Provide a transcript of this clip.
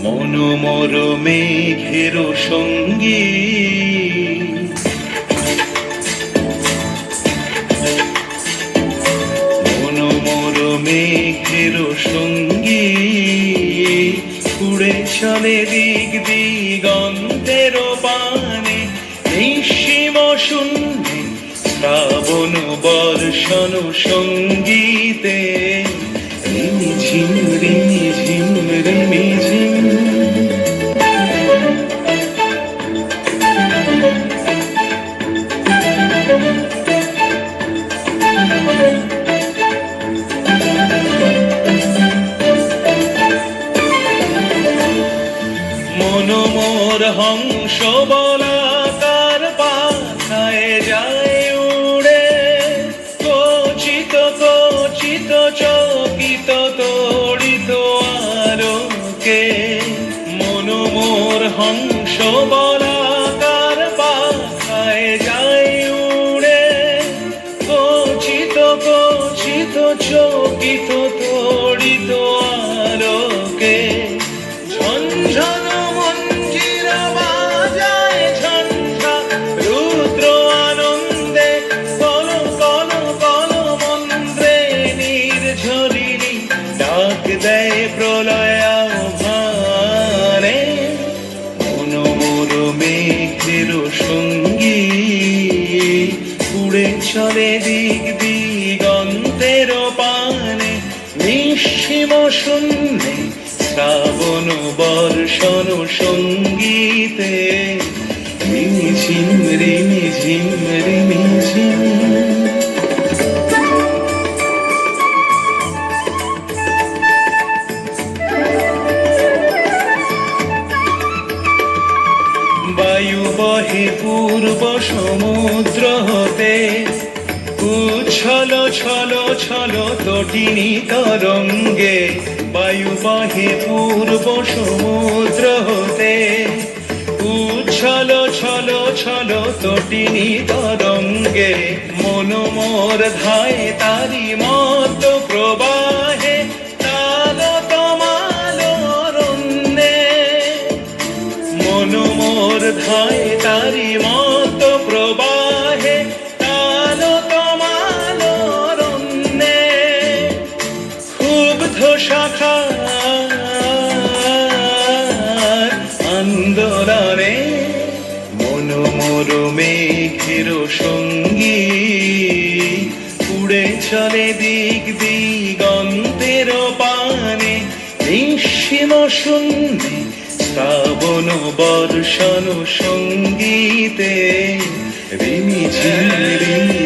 মনোমর মেঘের সঙ্গী মনোমর মেঘের সঙ্গী উড়ে চলে দিক দিগন্তের পানে নিঃসীম শূন্যে শ্রাবণ বর্ষণ সঙ্গীতে রিমিঝিম রিমিঝিম রিমিঝিম মনোমর হংস বলাকার পাখায় যায় উড়ে কচিত কচিত চকিত তড়িত আলোকে মনোমর হংস বলাকার পাখায় যায় উড়ে কচিত কচিত চকিত তড়িত আলোকে ঝনঝন মঞ্জিরা বাজায় ঝঞ্ঝা রুদ্র আনন্দে কল কল কল মন্ত্রে নির্ঝরিণী ডাক দেয় প্রলয় আহ্বানে মনোমর মেঘের সঙ্গী উড়ে চলে দিক দিগন্তের পানে নিঃসীম শূন্যে শ্রাবণ বর্ষণ সঙ্গীতে রিমিঝিম রিমিঝিম রিমিঝিম বায়ু বহে পূর্ব সমুদ্র হতে উচ্ছল ছল ছল তটিনী তরঙ্গে বায়ু বহে পূর্ব সমুদ্র হতে উচ্ছল ছল ছল তটিনী তরঙ্গে মনোমর ধায় তারি মত প্রবাহে তাল তমাল অরণ্যে মনোমর ধায় তারি মত প্রবাহে তাল তমাল অরণ্যে ক্ষুব্ধ শাখার আন্দোলনে মনোমর মেঘের সঙ্গী উড়ে চলে দিক দিগন্তের পানে নিঃসীম শূন্যে শ্রাবণ বর্ষণ সঙ্গীতে রিমিঝিম রিমি